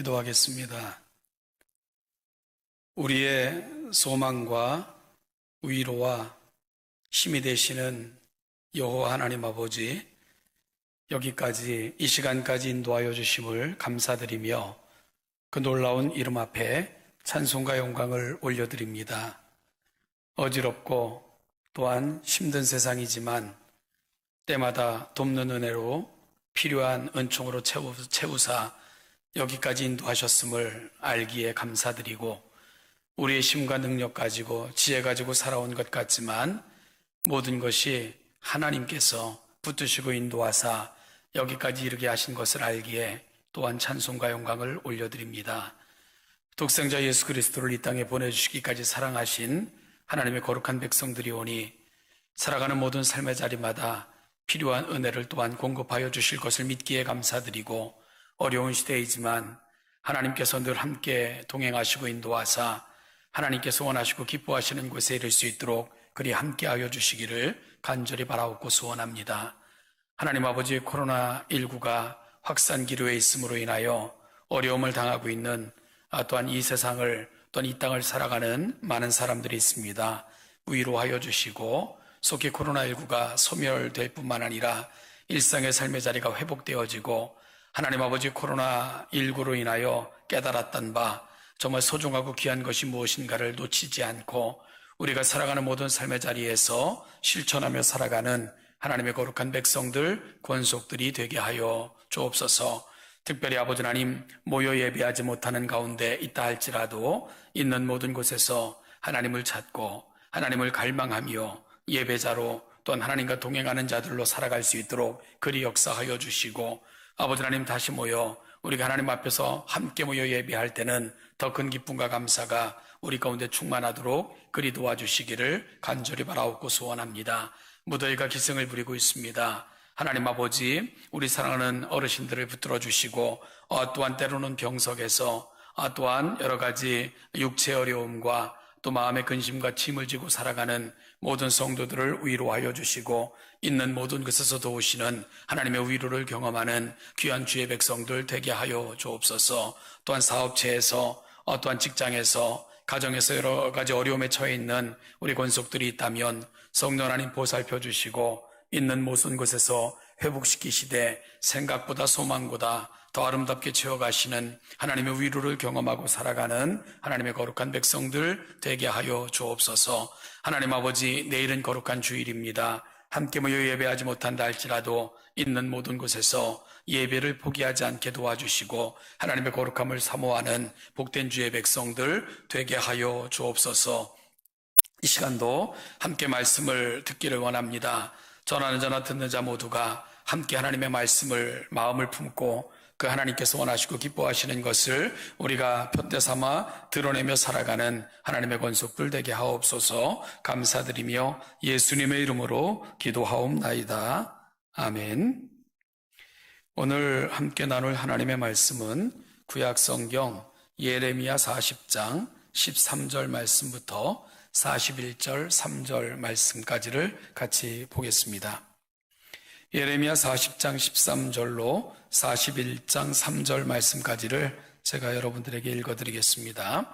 기도하겠습니다. 우리의 소망과 위로와 힘이 되시는 여호와 하나님 아버지, 여기까지 이 시간까지 인도하여 주심을 감사드리며 그 놀라운 이름 앞에 찬송과 영광을 올려드립니다. 어지럽고 또한 힘든 세상이지만 때마다 돕는 은혜로 필요한 은총으로 채우사 여기까지 인도하셨음을 알기에 감사드리고, 우리의 힘과 능력 가지고 지혜 가지고 살아온 것 같지만 모든 것이 하나님께서 붙드시고 인도하사 여기까지 이르게 하신 것을 알기에 또한 찬송과 영광을 올려드립니다. 독생자 예수 그리스도를 이 땅에 보내주시기까지 사랑하신 하나님의 거룩한 백성들이 오니 살아가는 모든 삶의 자리마다 필요한 은혜를 또한 공급하여 주실 것을 믿기에 감사드리고, 어려운 시대이지만 하나님께서 늘 함께 동행하시고 인도하사 하나님께서 원하시고 기뻐하시는 곳에 이를 수 있도록 그리 함께하여 주시기를 간절히 바라옵고 소원합니다. 하나님 아버지, 코로나19가 확산 기류에 있음으로 인하여 어려움을 당하고 있는 또한 이 세상을 또한 이 땅을 살아가는 많은 사람들이 있습니다. 위로하여 주시고 속히 코로나19가 소멸될 뿐만 아니라 일상의 삶의 자리가 회복되어지고, 하나님 아버지, 코로나19로 인하여 깨달았던 바 정말 소중하고 귀한 것이 무엇인가를 놓치지 않고 우리가 살아가는 모든 삶의 자리에서 실천하며 살아가는 하나님의 거룩한 백성들, 권속들이 되게 하여 주옵소서. 특별히 아버지 하나님, 모여 예배하지 못하는 가운데 있다 할지라도 있는 모든 곳에서 하나님을 찾고 하나님을 갈망하며 예배자로 또한 하나님과 동행하는 자들로 살아갈 수 있도록 그리 역사하여 주시고, 아버지 하나님, 다시 모여 우리가 하나님 앞에서 함께 모여 예배할 때는 더 큰 기쁨과 감사가 우리 가운데 충만하도록 그리 도와주시기를 간절히 바라옵고 소원합니다. 무더위가 기승을 부리고 있습니다. 하나님 아버지, 우리 사랑하는 어르신들을 붙들어 주시고 또한 때로는 병석에서 또한 여러 가지 육체 어려움과 또 마음의 근심과 짐을 지고 살아가는 모든 성도들을 위로하여 주시고, 있는 모든 곳에서 도우시는 하나님의 위로를 경험하는 귀한 주의 백성들 되게 하여 주옵소서. 또한 사업체에서 또한 직장에서 가정에서 여러 가지 어려움에 처해 있는 우리 권속들이 있다면 성령 하나님 보살펴 주시고 있는 모든 곳에서 회복시키시되 생각보다 소망보다 더 아름답게 채워가시는 하나님의 위로를 경험하고 살아가는 하나님의 거룩한 백성들 되게 하여 주옵소서. 하나님 아버지, 내일은 거룩한 주일입니다. 함께 모여 예배하지 못한다 할지라도 있는 모든 곳에서 예배를 포기하지 않게 도와주시고 하나님의 거룩함을 사모하는 복된 주의 백성들 되게 하여 주옵소서. 이 시간도 함께 말씀을 듣기를 원합니다. 전하는 자나 듣는 자 모두가 함께 하나님의 말씀을 마음을 품고 그 하나님께서 원하시고 기뻐하시는 것을 우리가 표대 삼아 드러내며 살아가는 하나님의 권속들 되게 하옵소서. 감사드리며 예수님의 이름으로 기도하옵나이다. 아멘. 오늘 함께 나눌 하나님의 말씀은 구약성경 예레미야 40장 13절 말씀부터 41절 3절 말씀까지를 같이 보겠습니다. 예레미야 40장 13절로 41장 3절 말씀까지를 제가 여러분들에게 읽어드리겠습니다.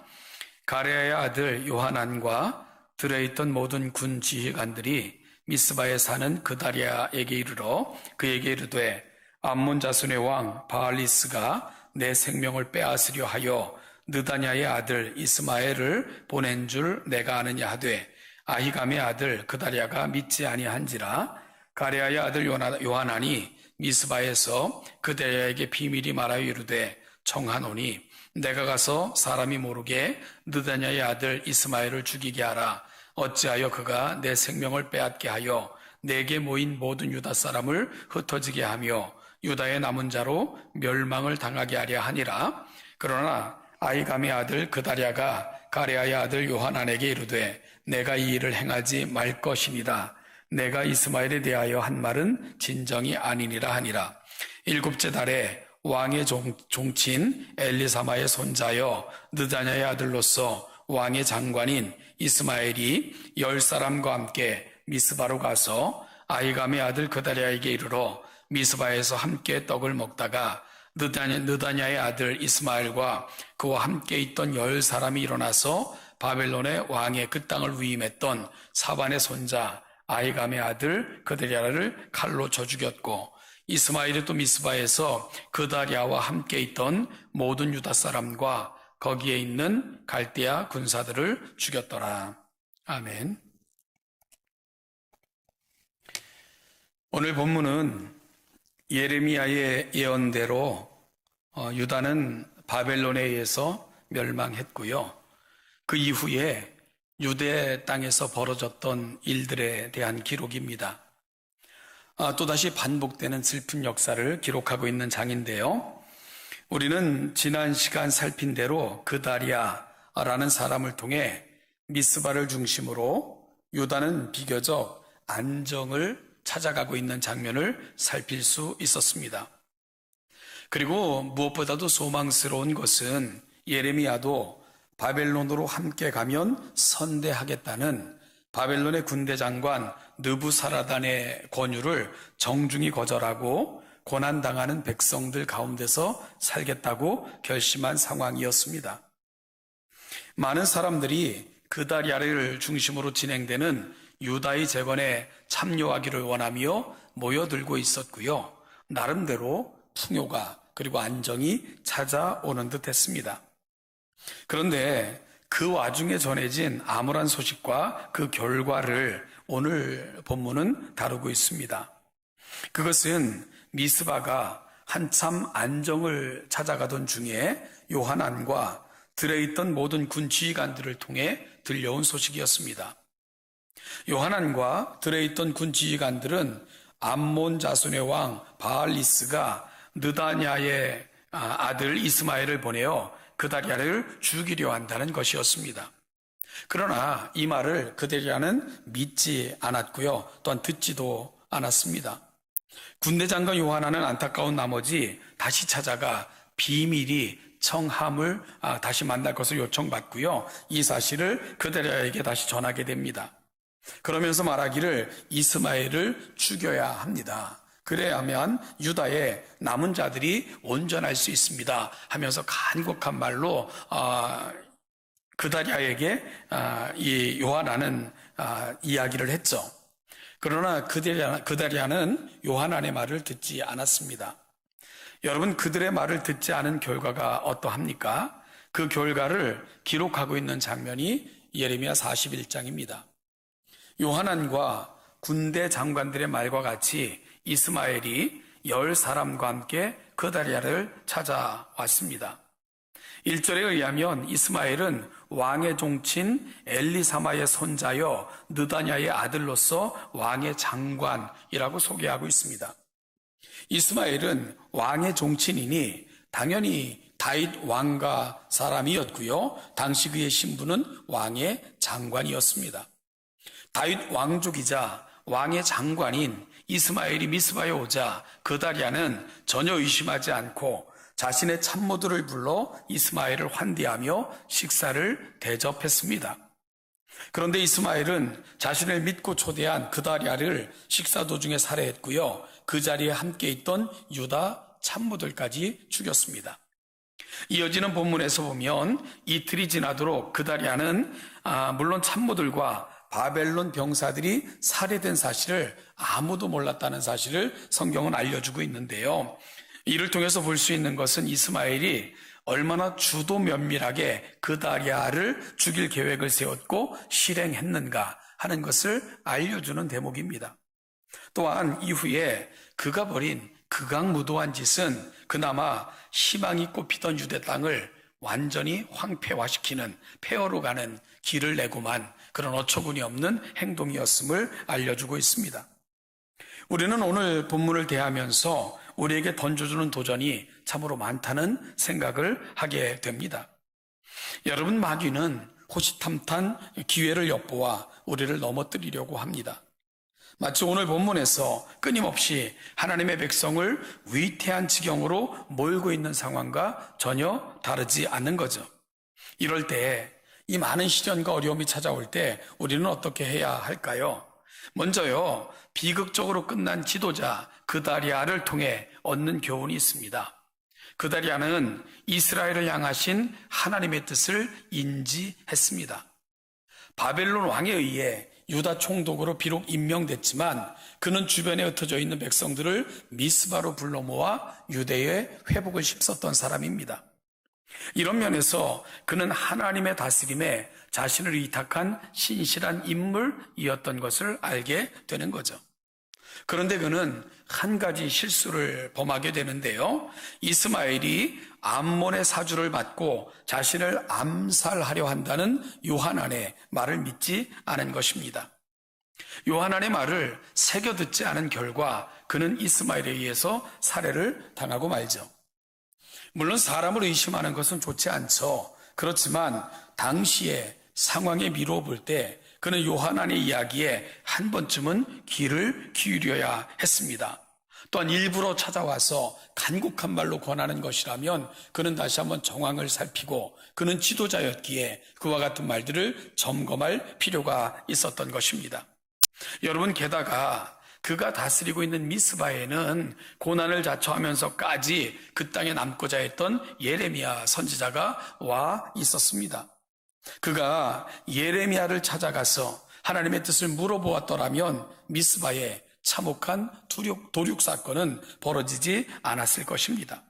가레아의 아들 요하난과 들에 있던 모든 군 지휘관들이 미스바에 사는 그다리아에게 이르러 그에게 이르되, 암몬 자손의 왕 바알리스가 내 생명을 빼앗으려 하여 느다냐의 아들 이스마엘을 보낸 줄 내가 아느냐 하되, 아히감의 아들 그다리아가 믿지 아니한지라. 가레아의 아들 요하난이 미스바에서 그다리아에게 비밀이 말하여 이르되, 청하노니 내가 가서 사람이 모르게 느다냐의 아들 이스마엘을 죽이게 하라. 어찌하여 그가 내 생명을 빼앗게 하여 내게 모인 모든 유다 사람을 흩어지게 하며 유다의 남은 자로 멸망을 당하게 하려 하니라. 그러나 아히감의 아들 그다리아가 가레아의 아들 요하난에게 이르되, 내가 이 일을 행하지 말 것이니라. 내가 이스마엘에 대하여 한 말은 진정이 아니니라 하니라. 7째 달에 왕의 종친 엘리사마의 손자여 느다냐의 아들로서 왕의 장관인 이스마엘이 10사람과 함께 미스바로 가서 아히감의 아들 그다리아에게 이르러 미스바에서 함께 떡을 먹다가 느다냐의 아들 이스마엘과 그와 함께 있던 10사람이 일어나서 바벨론의 왕의 그 땅을 위임했던 사반의 손자 아히감의 아들 그드랴를 칼로 쳐 죽였고, 이스마엘이 또 미스바에서 그다랴와 함께 있던 모든 유다 사람과 거기에 있는 갈대아 군사들을 죽였더라. 아멘. 오늘 본문은 예레미야의 예언대로 유다는 바벨론에 의해서 멸망했고요. 그 이후에 유대 땅에서 벌어졌던 일들에 대한 기록입니다. 또다시 반복되는 슬픈 역사를 기록하고 있는 장인데요. 우리는 지난 시간 살핀 대로 그다랴라는 사람을 통해 미스바를 중심으로 유다는 비교적 안정을 찾아가고 있는 장면을 살필 수 있었습니다. 그리고 무엇보다도 소망스러운 것은 예레미야도 바벨론으로 함께 가면 선대하겠다는 바벨론의 군대 장관 느부사라단의 권유를 정중히 거절하고 고난당하는 백성들 가운데서 살겠다고 결심한 상황이었습니다. 많은 사람들이 그다랴를 중심으로 진행되는 유다의 재건에 참여하기를 원하며 모여들고 있었고요. 나름대로 풍요가 그리고 안정이 찾아오는 듯 했습니다. 그런데 그 와중에 전해진 암울한 소식과 그 결과를 오늘 본문은 다루고 있습니다. 그것은 미스바가 한참 안정을 찾아가던 중에 요하난과 들에 있던 모든 군 지휘관들을 통해 들려온 소식이었습니다. 요하난과 들에 있던 군 지휘관들은 암몬 자손의 왕 바알리스가 느다냐의 아들 이스마엘을 보내어 그다랴를 죽이려 한다는 것이었습니다. 그러나 이 말을 그다랴는 믿지 않았고요. 또한 듣지도 않았습니다. 군대 장관 요하나는 안타까운 나머지 다시 찾아가 비밀이 청함을 다시 만날 것을 요청받고요. 이 사실을 그다랴에게 다시 전하게 됩니다. 그러면서 말하기를 이스마엘을 죽여야 합니다. 그래야만 유다의 남은 자들이 온전할 수 있습니다 하면서 간곡한 말로 그다랴에게 이 요하나는 이야기를 했죠. 그러나 그다랴는 요하난의 말을 듣지 않았습니다. 여러분, 그들의 말을 듣지 않은 결과가 어떠합니까? 그 결과를 기록하고 있는 장면이 예레미야 41장입니다. 요하난과 군대 장관들의 말과 같이 이스마엘이 10사람과 함께 그다랴를 찾아왔습니다. 1절에 의하면 이스마엘은 왕의 종친 엘리사마의 손자여 느다냐의 아들로서 왕의 장관이라고 소개하고 있습니다. 이스마엘은 왕의 종친이니 당연히 다윗 왕가 사람이었고요. 당시 그의 신분은 왕의 장관이었습니다. 다윗 왕족이자 왕의 장관인 이스마엘이 미스바에 오자 그다랴는 전혀 의심하지 않고 자신의 참모들을 불러 이스마엘을 환대하며 식사를 대접했습니다. 그런데 이스마엘은 자신을 믿고 초대한 그다랴를 식사 도중에 살해했고요. 그 자리에 함께 있던 유다 참모들까지 죽였습니다. 이어지는 본문에서 보면 이틀이 지나도록 그다랴는 물론 참모들과 바벨론 병사들이 살해된 사실을 아무도 몰랐다는 사실을 성경은 알려주고 있는데요. 이를 통해서 볼 수 있는 것은 이스마엘이 얼마나 주도 면밀하게 그다랴를 죽일 계획을 세웠고 실행했는가 하는 것을 알려주는 대목입니다. 또한 이후에 그가 벌인 극악무도한 짓은 그나마 희망이 꼽히던 유대 땅을 완전히 황폐화시키는 폐허로 가는 길을 내고만 그런 어처구니 없는 행동이었음을 알려주고 있습니다. 우리는 오늘 본문을 대하면서 우리에게 던져주는 도전이 참으로 많다는 생각을 하게 됩니다. 여러분, 마귀는 호시탐탐 기회를 엿보아 우리를 넘어뜨리려고 합니다. 마치 오늘 본문에서 끊임없이 하나님의 백성을 위태한 지경으로 몰고 있는 상황과 전혀 다르지 않는 거죠. 이럴 때 이 많은 시련과 어려움이 찾아올 때 우리는 어떻게 해야 할까요? 먼저요, 비극적으로 끝난 지도자 그다랴를 통해 얻는 교훈이 있습니다. 그다리아는 이스라엘을 향하신 하나님의 뜻을 인지했습니다. 바벨론 왕에 의해 유다 총독으로 비록 임명됐지만 그는 주변에 흩어져 있는 백성들을 미스바로 불러 모아 유대의 회복을 힘썼던 사람입니다. 이런 면에서 그는 하나님의 다스림에 자신을 위탁한 신실한 인물이었던 것을 알게 되는 거죠. 그런데 그는 한 가지 실수를 범하게 되는데요. 이스마엘이 암몬의 사주를 받고 자신을 암살하려 한다는 요한안의 말을 믿지 않은 것입니다. 요한안의 말을 새겨 듣지 않은 결과 그는 이스마엘에 의해서 살해를 당하고 말죠. 물론 사람을 의심하는 것은 좋지 않죠. 그렇지만 당시의 상황에 미루어 볼 때 그는 요한안의 이야기에 한 번쯤은 귀를 기울여야 했습니다. 또한 일부러 찾아와서 간곡한 말로 권하는 것이라면 그는 다시 한번 정황을 살피고 그는 지도자였기에 그와 같은 말들을 점검할 필요가 있었던 것입니다. 여러분, 게다가 그가 다스리고 있는 미스바에는 고난을 자초하면서까지 그 땅에 남고자 했던 예레미야 선지자가 와 있었습니다. 그가 예레미야를 찾아가서 하나님의 뜻을 물어보았더라면 미스바에 참혹한 도륙 사건은 벌어지지 않았을 것입니다.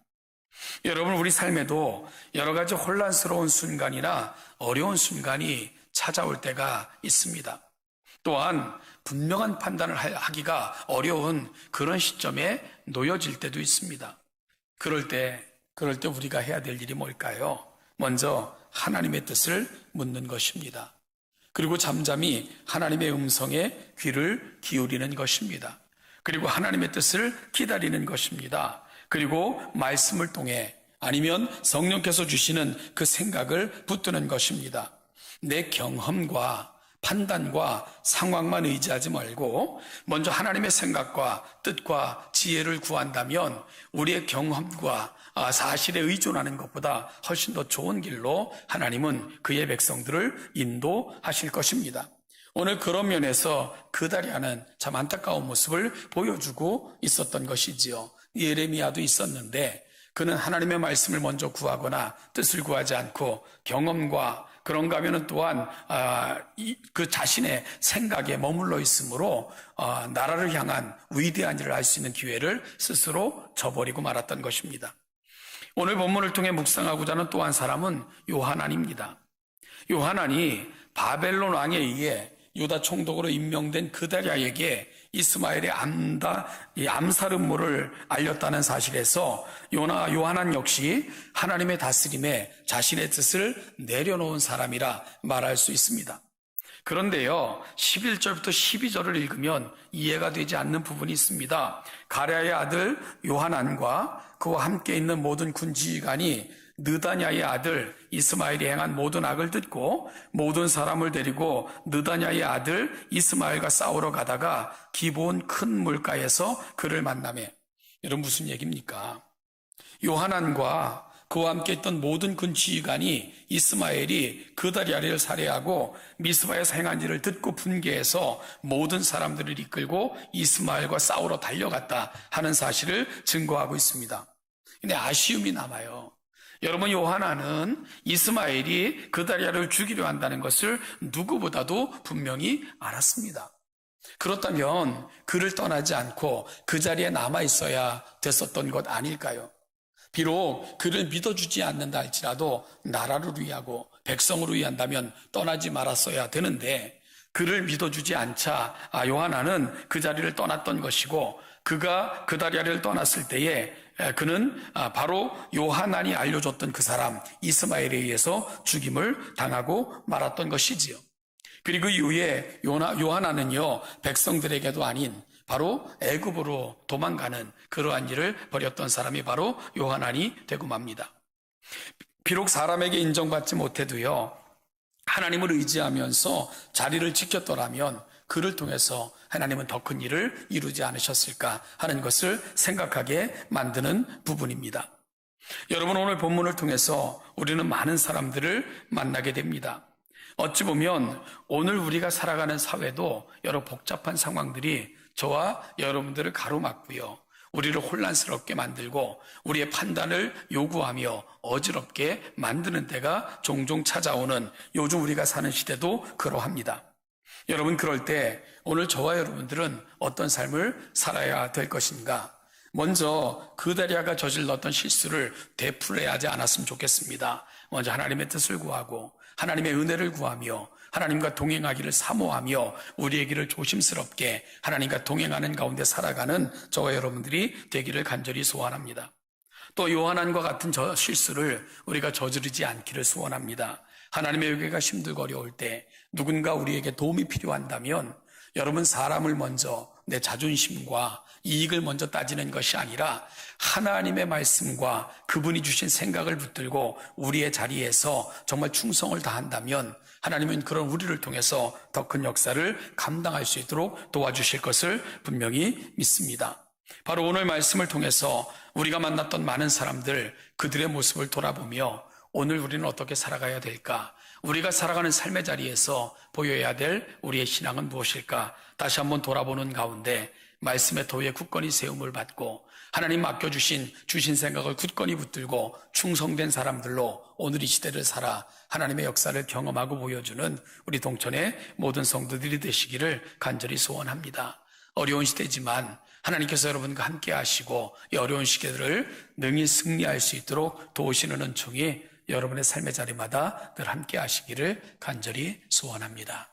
여러분, 우리 삶에도 여러 가지 혼란스러운 순간이나 어려운 순간이 찾아올 때가 있습니다. 또한 분명한 판단을 하기가 어려운 그런 시점에 놓여질 때도 있습니다. 그럴 때 우리가 해야 될 일이 뭘까요? 먼저 하나님의 뜻을 묻는 것입니다. 그리고 잠잠히 하나님의 음성에 귀를 기울이는 것입니다. 그리고 하나님의 뜻을 기다리는 것입니다. 그리고 말씀을 통해 아니면 성령께서 주시는 그 생각을 붙드는 것입니다. 내 경험과 판단과 상황만 의지하지 말고 먼저 하나님의 생각과 뜻과 지혜를 구한다면 우리의 경험과 사실에 의존하는 것보다 훨씬 더 좋은 길로 하나님은 그의 백성들을 인도하실 것입니다. 오늘 그런 면에서 그다리아는 참 안타까운 모습을 보여주고 있었던 것이지요. 예레미야도 있었는데 그는 하나님의 말씀을 먼저 구하거나 뜻을 구하지 않고 경험과 그런가 하면은 또한 그 자신의 생각에 머물러 있으므로 나라를 향한 위대한 일을 할 수 있는 기회를 스스로 저버리고 말았던 것입니다. 오늘 본문을 통해 묵상하고자 하는 또 한 사람은 요한안입니다. 요한안이 바벨론 왕에 의해 유다 총독으로 임명된 그다리아에게 이스마엘의 암살 음모를 알렸다는 사실에서 요한안 역시 하나님의 다스림에 자신의 뜻을 내려놓은 사람이라 말할 수 있습니다. 그런데요, 11절부터 12절을 읽으면 이해가 되지 않는 부분이 있습니다. 가랴의 아들 요한안과 그와 함께 있는 모든 군지휘관이 느다냐의 아들 이스마엘이 행한 모든 악을 듣고 모든 사람을 데리고 느다냐의 아들 이스마엘과 싸우러 가다가 기브온 큰 물가에서 그를 만나매. 여러분, 무슨 얘기입니까? 요한안과 그와 함께 있던 모든 군지휘관이 이스마엘이 그다리아를 살해하고 미스바에서 행한 일을 듣고 분개해서 모든 사람들을 이끌고 이스마엘과 싸우러 달려갔다 하는 사실을 증거하고 있습니다. 근데 아쉬움이 남아요. 여러분, 요한안은 이스마엘이 그다리아를 죽이려 한다는 것을 누구보다도 분명히 알았습니다. 그렇다면 그를 떠나지 않고 그 자리에 남아 있어야 됐었던 것 아닐까요? 비록 그를 믿어주지 않는다 할지라도 나라를 위하고 백성을 위한다면 떠나지 말았어야 되는데 그를 믿어주지 않자 요한안은 그 자리를 떠났던 것이고 그가 그다리아를 떠났을 때에 그는 바로 요한안이 알려줬던 그 사람 이스마엘에 의해서 죽임을 당하고 말았던 것이지요. 그리고 이후에 요한안은요, 백성들에게도 아닌 바로 애굽으로 도망가는 그러한 일을 벌였던 사람이 바로 요한안이 되고 맙니다. 비록 사람에게 인정받지 못해도요, 하나님을 의지하면서 자리를 지켰더라면 그를 통해서 하나님은 더 큰 일을 이루지 않으셨을까 하는 것을 생각하게 만드는 부분입니다. 여러분, 오늘 본문을 통해서 우리는 많은 사람들을 만나게 됩니다. 어찌 보면 오늘 우리가 살아가는 사회도 여러 복잡한 상황들이 저와 여러분들을 가로막고요. 우리를 혼란스럽게 만들고 우리의 판단을 요구하며 어지럽게 만드는 때가 종종 찾아오는 요즘 우리가 사는 시대도 그러합니다. 여러분, 그럴 때 오늘 저와 여러분들은 어떤 삶을 살아야 될 것인가? 먼저 그다리아가 저질렀던 실수를 되풀이하지 하지 않았으면 좋겠습니다. 먼저 하나님의 뜻을 구하고 하나님의 은혜를 구하며 하나님과 동행하기를 사모하며 우리의 길을 조심스럽게 하나님과 동행하는 가운데 살아가는 저와 여러분들이 되기를 간절히 소원합니다. 또 요한안과 같은 저 실수를 우리가 저지르지 않기를 소원합니다. 하나님의 의가 힘들고 어려울 때 누군가 우리에게 도움이 필요한다면 여러분, 사람을 먼저 내 자존심과 이익을 먼저 따지는 것이 아니라 하나님의 말씀과 그분이 주신 생각을 붙들고 우리의 자리에서 정말 충성을 다한다면 하나님은 그런 우리를 통해서 더 큰 역사를 감당할 수 있도록 도와주실 것을 분명히 믿습니다. 바로 오늘 말씀을 통해서 우리가 만났던 많은 사람들, 그들의 모습을 돌아보며 오늘 우리는 어떻게 살아가야 될까? 우리가 살아가는 삶의 자리에서 보여야 될 우리의 신앙은 무엇일까? 다시 한번 돌아보는 가운데 말씀의 도에 굳건히 세움을 받고 하나님 맡겨주신 생각을 굳건히 붙들고 충성된 사람들로 오늘 이 시대를 살아 하나님의 역사를 경험하고 보여주는 우리 동천의 모든 성도들이 되시기를 간절히 소원합니다. 어려운 시대지만 하나님께서 여러분과 함께 하시고 이 어려운 시대들을 능히 승리할 수 있도록 도우시는 은총이 여러분의 삶의 자리마다 늘 함께 하시기를 간절히 소원합니다.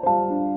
주